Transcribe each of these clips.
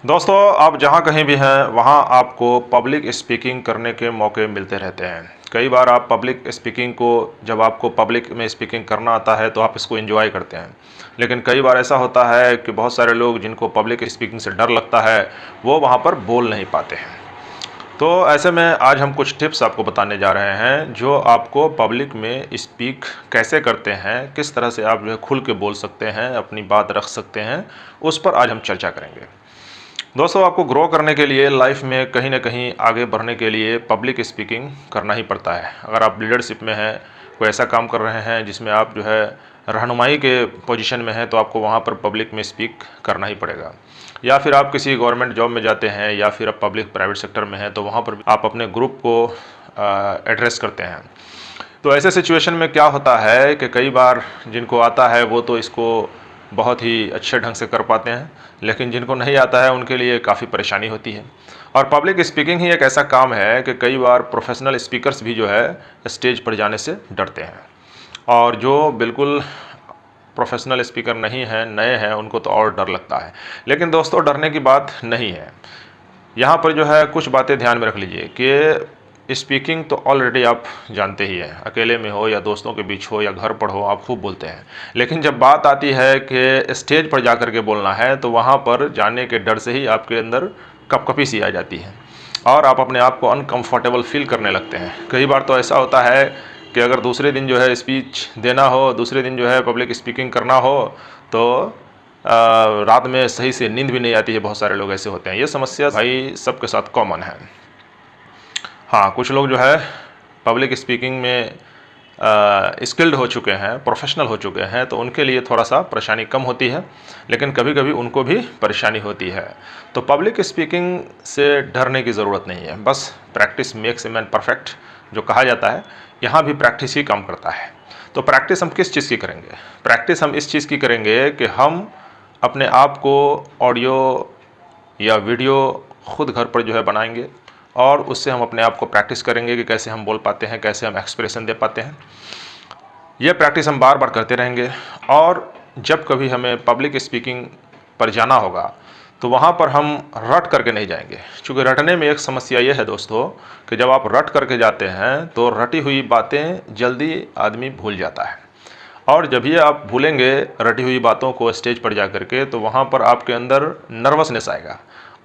दोस्तों, आप जहाँ कहीं भी हैं वहाँ आपको पब्लिक स्पीकिंग करने के मौके मिलते रहते हैं। कई बार आप पब्लिक स्पीकिंग को जब आपको पब्लिक में स्पीकिंग करना आता है तो आप इसको एंजॉय करते हैं। लेकिन कई बार ऐसा होता है कि बहुत सारे लोग जिनको पब्लिक स्पीकिंग से डर लगता है वो वहाँ पर बोल नहीं पाते हैं। तो ऐसे में आज हम कुछ टिप्स आपको बताने जा रहे हैं जो आपको पब्लिक में स्पीक कैसे करते हैं, किस तरह से आप जो है खुल के बोल सकते हैं, अपनी बात रख सकते हैं, उस पर आज हम चर्चा करेंगे। दोस्तों, आपको ग्रो करने के लिए लाइफ में कहीं ना कहीं आगे बढ़ने के लिए पब्लिक स्पीकिंग करना ही पड़ता है। अगर आप लीडरशिप में हैं, कोई ऐसा काम कर रहे हैं जिसमें आप जो है रहनुमाई के पोजीशन में हैं, तो आपको वहाँ पर पब्लिक में स्पीक करना ही पड़ेगा। या फिर आप किसी गवर्नमेंट जॉब में जाते हैं या फिर आप पब्लिक प्राइवेट सेक्टर में हैं, तो वहाँ पर आप अपने ग्रुप को एड्रेस करते हैं। तो ऐसे सिचुएशन में क्या होता है कि कई बार जिनको आता है वो तो इसको बहुत ही अच्छे ढंग से कर पाते हैं, लेकिन जिनको नहीं आता है उनके लिए काफ़ी परेशानी होती है। और पब्लिक स्पीकिंग ही एक ऐसा काम है कि कई बार प्रोफेशनल स्पीकर्स भी जो है स्टेज पर जाने से डरते हैं, और जो बिल्कुल प्रोफेशनल स्पीकर नहीं हैं, नए हैं, उनको तो और डर लगता है। लेकिन दोस्तों, डरने की बात नहीं है। यहाँ पर जो है कुछ बातें ध्यान में रख लीजिए कि स्पीकिंग तो ऑलरेडी आप जानते ही हैं, अकेले में हो या दोस्तों के बीच हो या घर पर हो, आप खूब बोलते हैं। लेकिन जब बात आती है कि स्टेज पर जा कर के बोलना है, तो वहाँ पर जाने के डर से ही आपके अंदर कपकपी सी आ जाती है और आप अपने आप को अनकंफर्टेबल फील करने लगते हैं। कई बार तो ऐसा होता है कि अगर दूसरे दिन जो है स्पीच देना हो, दूसरे दिन जो है पब्लिक स्पीकिंग करना हो, तो रात में सही से नींद भी नहीं आती है। बहुत सारे लोग ऐसे होते हैं। ये समस्या भाई सबके साथ कॉमन है। हाँ, कुछ लोग जो है पब्लिक स्पीकिंग में स्किल्ड हो चुके हैं, प्रोफेशनल हो चुके हैं, तो उनके लिए थोड़ा सा परेशानी कम होती है, लेकिन कभी कभी उनको भी परेशानी होती है। तो पब्लिक स्पीकिंग से डरने की ज़रूरत नहीं है, बस practice makes a man perfect जो कहा जाता है, यहाँ भी प्रैक्टिस ही काम करता है। तो प्रैक्टिस हम किस चीज़ की करेंगे? प्रैक्टिस हम इस चीज़ की करेंगे कि हम अपने आप को ऑडियो या वीडियो खुद घर पर जो है बनाएंगे, और उससे हम अपने आप को प्रैक्टिस करेंगे कि कैसे हम बोल पाते हैं, कैसे हम एक्सप्रेशन दे पाते हैं। यह प्रैक्टिस हम बार बार करते रहेंगे। और जब कभी हमें पब्लिक स्पीकिंग पर जाना होगा तो वहाँ पर हम रट करके नहीं जाएंगे, क्योंकि रटने में एक समस्या यह है दोस्तों कि जब आप रट करके जाते हैं तो रटी हुई बातें जल्दी आदमी भूल जाता है, और जब ये आप भूलेंगे रटी हुई बातों को स्टेज पर जा कर के, तो वहाँ पर आपके अंदर नर्वसनेस आएगा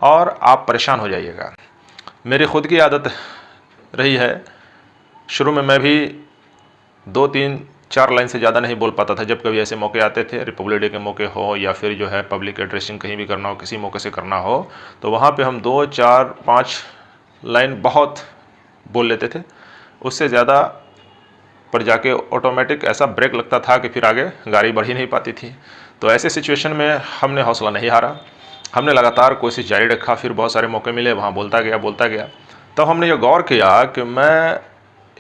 और आप परेशान हो जाइएगा। मेरी खुद की आदत रही है, शुरू में मैं भी 2 3 4 लाइन से ज़्यादा नहीं बोल पाता था। जब कभी ऐसे मौके आते थे, रिपब्लिक डे के मौके हो या फिर जो है पब्लिक एड्रेसिंग कहीं भी करना हो, किसी मौके से करना हो, तो वहाँ पे हम 2 4 5 लाइन बहुत बोल लेते थे। उससे ज़्यादा पर जाके ऑटोमेटिक ऐसा ब्रेक लगता था कि फिर आगे गाड़ी बढ़ ही नहीं पाती थी। तो ऐसे सिचुएशन में हमने हौसला नहीं हारा, हमने लगातार कोशिश जारी रखा। फिर बहुत सारे मौके मिले, वहाँ बोलता गया। तब हमने ये गौर किया कि मैं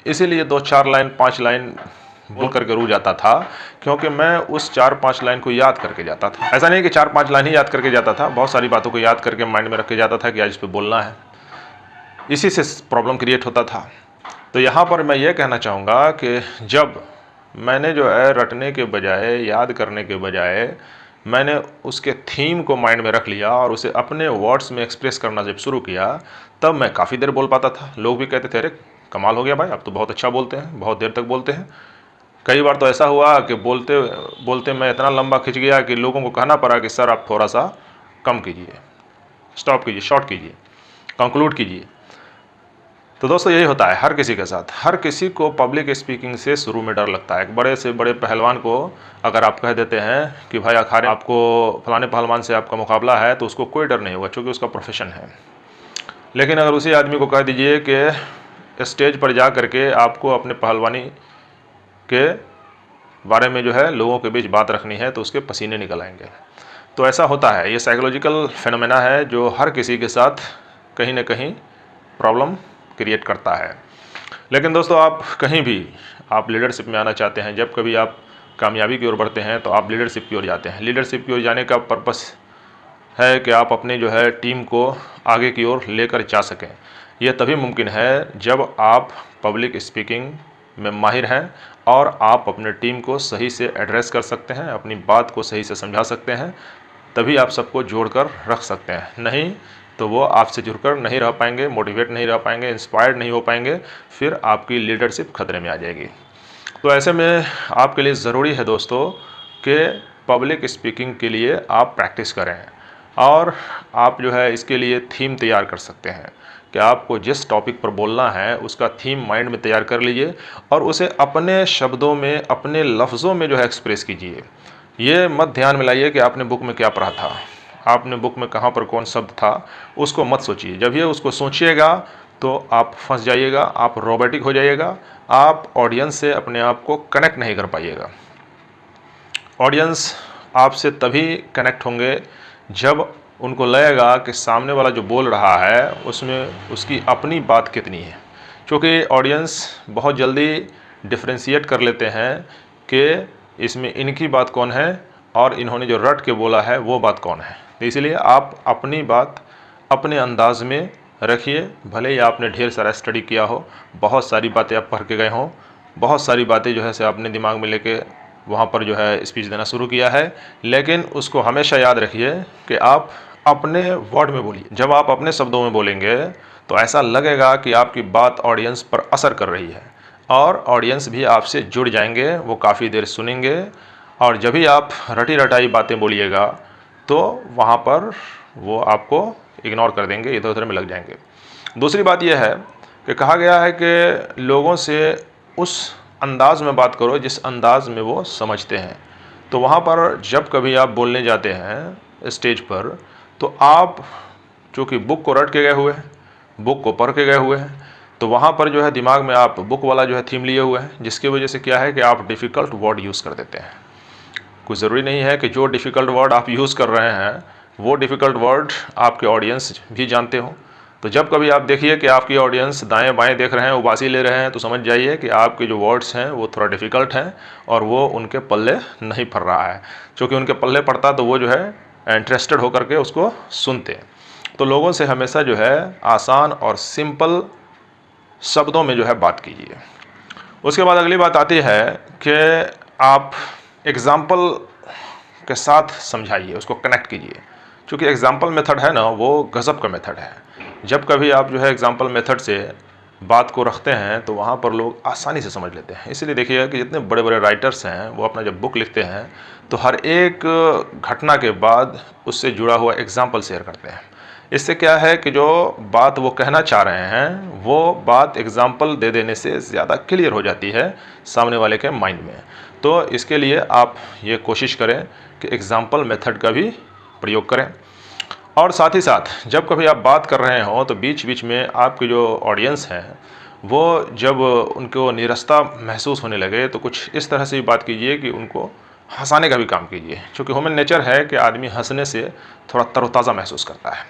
इसीलिए 2 4 लाइन 5 लाइन बोल करके रुक जाता था, क्योंकि मैं उस 4 5 लाइन को याद करके जाता था। ऐसा नहीं कि 4 5 लाइन ही याद करके जाता था, बहुत सारी बातों को याद करके माइंड में रख के जाता था कि आज इस पर बोलना है। इसी से प्रॉब्लम क्रिएट होता था। तो यहाँ पर मैं ये कहना चाहूँगा कि जब मैंने जो है रटने के बजाय, याद करने के बजाय, मैंने उसके थीम को माइंड में रख लिया और उसे अपने वर्ड्स में एक्सप्रेस करना जब शुरू किया, तब मैं काफ़ी देर बोल पाता था। लोग भी कहते थे, अरे कमाल हो गया भाई, आप तो बहुत अच्छा बोलते हैं, बहुत देर तक बोलते हैं। कई बार तो ऐसा हुआ कि बोलते बोलते मैं इतना लंबा खिंच गया कि लोगों को कहना पड़ा कि सर आप थोड़ा सा कम कीजिए, स्टॉप कीजिए, शॉर्ट कीजिए, कंक्लूड कीजिए। तो दोस्तों, यही होता है हर किसी के साथ। हर किसी को पब्लिक स्पीकिंग से शुरू में डर लगता है। एक बड़े से बड़े पहलवान को अगर आप कह देते हैं कि भाई अखाड़े आपको फलाने पहलवान से आपका मुकाबला है, तो उसको कोई डर नहीं होगा, क्योंकि उसका प्रोफेशन है। लेकिन अगर उसी आदमी को कह दीजिए कि स्टेज पर जा करके आपको अपने पहलवानी के बारे में जो है लोगों के बीच बात रखनी है, तो उसके पसीने निकल आएंगे। तो ऐसा होता है, ये साइकोलॉजिकल फिनोमेना है जो हर किसी के साथ कहीं ना कहीं प्रॉब्लम क्रिएट करता है। लेकिन दोस्तों, आप कहीं भी आप लीडरशिप में आना चाहते हैं, जब कभी आप कामयाबी की ओर बढ़ते हैं तो आप लीडरशिप की ओर जाते हैं। लीडरशिप की ओर जाने का पर्पस है कि आप अपनी जो है टीम को आगे की ओर लेकर जा सकें। यह तभी मुमकिन है जब आप पब्लिक स्पीकिंग में माहिर हैं और आप अपने टीम को सही से एड्रेस कर सकते हैं, अपनी बात को सही से समझा सकते हैं, तभी आप सबको जोड़कर रख सकते हैं, नहीं तो वो आपसे जुड़कर नहीं रह पाएंगे, मोटिवेट नहीं रह पाएंगे, इंस्पायर्ड नहीं हो पाएंगे, फिर आपकी लीडरशिप खतरे में आ जाएगी। तो ऐसे में आपके लिए ज़रूरी है दोस्तों कि पब्लिक स्पीकिंग के लिए आप प्रैक्टिस करें, और आप जो है इसके लिए थीम तैयार कर सकते हैं कि आपको जिस टॉपिक पर बोलना है उसका थीम माइंड में तैयार कर लीजिए और उसे अपने शब्दों में, अपने लफ्ज़ों में जो है एक्सप्रेस कीजिए। ये मत ध्यान में लाइए कि आपने बुक में क्या पढ़ा था, आपने बुक में कहाँ पर कौन शब्द था, उसको मत सोचिए। जब ये उसको सोचिएगा तो आप फंस जाइएगा, आप रोबोटिक हो जाइएगा, आप ऑडियंस से अपने आप को कनेक्ट नहीं कर पाइएगा। ऑडियंस आपसे तभी कनेक्ट होंगे जब उनको लगेगा कि सामने वाला जो बोल रहा है उसमें उसकी अपनी बात कितनी है, क्योंकि ऑडियंस बहुत जल्दी डिफ्रेंशिएट कर लेते हैं कि इसमें इनकी बात कौन है और इन्होंने जो रट के बोला है वो बात कौन है। तो इसलिए आप अपनी बात अपने अंदाज में रखिए। भले ही आपने ढेर सारा स्टडी किया हो, बहुत सारी बातें आप पढ़ के गए हों, बहुत सारी बातें जो है से आपने दिमाग में लेके वहाँ पर जो है स्पीच देना शुरू किया है, लेकिन उसको हमेशा याद रखिए कि आप अपने वर्ड में बोलिए। जब आप अपने शब्दों में बोलेंगे तो ऐसा लगेगा कि आपकी बात ऑडियंस पर असर कर रही है और ऑडियंस भी आपसे जुड़ जाएंगे, वो काफ़ी देर सुनेंगे। और जब भी आप रटी रटाई बातें बोलिएगा तो वहाँ पर वो आपको इग्नोर कर देंगे, इधर उधर में लग जाएंगे। दूसरी बात यह है कि कहा गया है कि लोगों से उस अंदाज में बात करो जिस अंदाज में वो समझते हैं। तो वहाँ पर जब कभी आप बोलने जाते हैं स्टेज पर तो आप चूँकि बुक को रट के गए हुए हैं, बुक को पढ़ के गए हुए हैं, तो वहाँ पर जो है दिमाग में आप बुक वाला जो है थीम लिए हुए हैं, जिसकी वजह से क्या है कि आप डिफ़िकल्ट वर्ड यूज़ कर देते हैं। कोई ज़रूरी नहीं है कि जो डिफ़िकल्ट वर्ड आप यूज़ कर रहे हैं वो डिफ़िकल्ट वर्ड आपके ऑडियंस भी जानते हो। तो जब कभी आप देखिए कि आपकी ऑडियंस दाएं बाएं देख रहे हैं, उबासी ले रहे हैं, तो समझ जाइए कि आपके जो वर्ड्स हैं वो थोड़ा डिफ़िकल्ट हैं और वो उनके पल्ले नहीं पड़ रहा है। क्योंकि उनके पल्ले पड़ता तो वो जो है इंटरेस्टेड होकर के उसको सुनते। तो लोगों से हमेशा जो है आसान और सिंपल शब्दों में जो है बात कीजिए। उसके बाद अगली बात आती है कि आप एग्ज़ाम्पल के साथ समझाइए, उसको कनेक्ट कीजिए। क्योंकि एग्ज़ाम्पल मेथड है ना, वो गज़ब का मेथड है। जब कभी आप जो है एग्ज़ाम्पल मेथड से बात को रखते हैं तो वहाँ पर लोग आसानी से समझ लेते हैं। इसलिए देखिएगा कि जितने बड़े बड़े राइटर्स हैं वो अपना जब बुक लिखते हैं तो हर एक घटना के बाद उससे जुड़ा हुआ एग्ज़ाम्पल शेयर करते हैं। इससे क्या है कि जो बात वो कहना चाह रहे हैं वो बात एग्ज़ाम्पल दे देने से ज़्यादा क्लियर हो जाती है सामने वाले के माइंड में। तो इसके लिए आप ये कोशिश करें कि एग्ज़ाम्पल मेथड का भी प्रयोग करें। और साथ ही साथ जब कभी आप बात कर रहे हो तो बीच बीच में आपके जो ऑडियंस हैं वो जब उनको नीरसता महसूस होने लगे तो कुछ इस तरह से भी बात कीजिए कि उनको हंसाने का भी काम कीजिए। क्योंकि ह्यूमन नेचर है कि आदमी हंसने से थोड़ा तरोताज़ा महसूस करता है।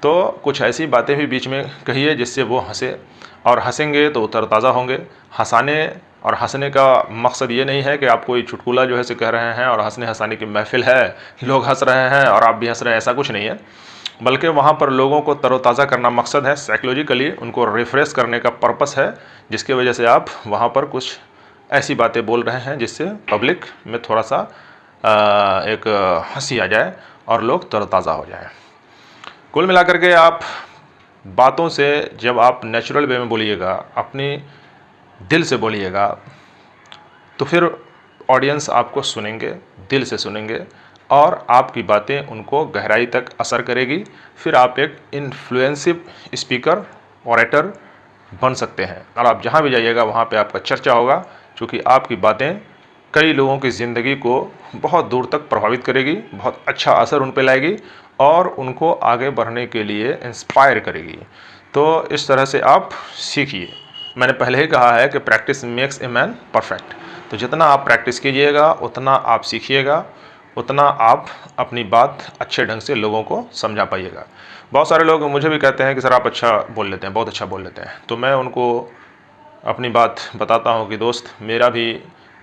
तो कुछ ऐसी बातें भी बीच में कहिए जिससे वो हंसे, और हंसेंगे तो तरोताज़ा होंगे। हंसाने और हंसने का मकसद ये नहीं है कि आप कोई चुटकुला जो है से कह रहे हैं और हंसने हंसाने की महफिल है, लोग हंस रहे हैं और आप भी हंस रहे हैं, ऐसा कुछ नहीं है। बल्कि वहाँ पर लोगों को तरोताज़ा करना मकसद है, साइकोलॉजिकली उनको रिफ़्रेश करने का पर्पस है, जिसकी वजह से आप वहाँ पर कुछ ऐसी बातें बोल रहे हैं जिससे पब्लिक में थोड़ा सा एक हंसी आ जाए और लोग तरोताज़ा हो जाएं। कुल मिलाकर के आप बातों से जब आप नेचुरल वे में बोलिएगा, अपनी दिल से बोलिएगा, तो फिर ऑडियंस आपको सुनेंगे, दिल से सुनेंगे और आपकी बातें उनको गहराई तक असर करेगी। फिर आप एक इन्फ्लुएंसिव स्पीकर, ऑरेटर बन सकते हैं और आप जहाँ भी जाइएगा वहाँ पे आपका चर्चा होगा, क्योंकि आपकी बातें कई लोगों की ज़िंदगी को बहुत दूर तक प्रभावित करेगी, बहुत अच्छा असर उन पे लाएगी और उनको आगे बढ़ने के लिए इंस्पायर करेगी। तो इस तरह से आप सीखिए। मैंने पहले ही कहा है कि practice makes a man perfect. तो जितना आप प्रैक्टिस कीजिएगा उतना आप सीखिएगा, उतना आप अपनी बात अच्छे ढंग से लोगों को समझा पाइएगा। बहुत सारे लोग मुझे भी कहते हैं कि सर आप अच्छा बोल लेते हैं, बहुत अच्छा बोल लेते हैं। तो मैं उनको अपनी बात बताता हूँ कि दोस्त, मेरा भी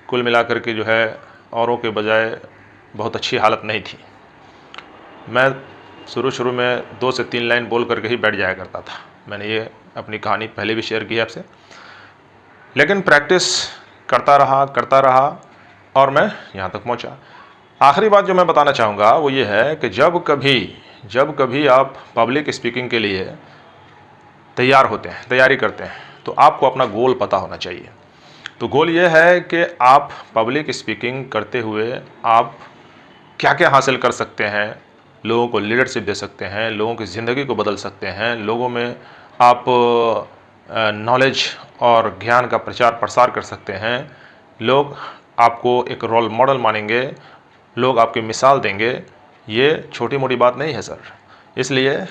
कुल मिलाकर के जो है औरों के बजाय बहुत अच्छी हालत नहीं थी। मैं शुरू में 2 से 3 लाइन बोल करके ही बैठ जाया करता था। मैंने ये अपनी कहानी पहले भी शेयर की है आपसे। लेकिन प्रैक्टिस करता रहा और मैं यहाँ तक पहुँचा। आखिरी बात जो मैं बताना चाहूँगा वो ये है कि जब कभी आप पब्लिक स्पीकिंग के लिए तैयारी करते हैं, तो आपको अपना गोल पता होना चाहिए। तो गोल ये है कि आप पब्लिक स्पीकिंग करते हुए आप क्या-क्या हासिल कर सकते हैं, लोगों को लीडरशिप दे सकते हैं, लोगों की ज़िंदगी को बदल सकते हैं, लोगों में आप नॉलेज और ज्ञान का प्रचार-प्रसार कर सकते हैं। लोग आपको एक रोल मॉडल मानेंगे, लोग आपकी मिसाल देंगे। ये छोटी-मोटी बात नहीं है सर। इसलिए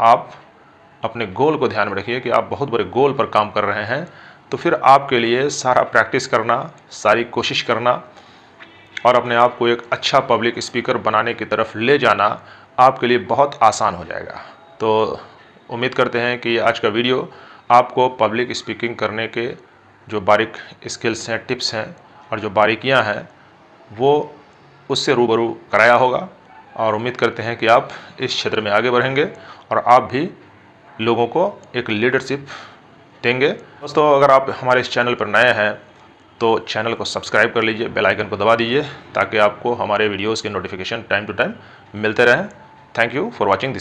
आप अपने गोल को ध्यान में रखिए कि आप बहुत बड़े गोल पर काम कर रहे हैं, तो फिर आपके लिए सारा प्रैक्टिस करना, सारी कोशिश करना और अपने आप को एक अच्छा पब्लिक स्पीकर बनाने की तरफ ले जाना आपके लिए बहुत आसान हो जाएगा। तो उम्मीद करते हैं कि आज का वीडियो आपको पब्लिक स्पीकिंग करने के जो बारीक स्किल्स हैं, टिप्स हैं और जो बारीकियां हैं, वो उससे रूबरू कराया होगा और उम्मीद करते हैं कि आप इस क्षेत्र में आगे बढ़ेंगे और आप भी लोगों को एक लीडरशिप देंगे। दोस्तों, अगर आप हमारे इस चैनल पर नए हैं तो चैनल को सब्सक्राइब कर लीजिए, बेल आइकन को दबा दीजिए ताकि आपको हमारे वीडियोज़ के नोटिफिकेशन टाइम टू टाइम मिलते रहें। Thank you for watching this.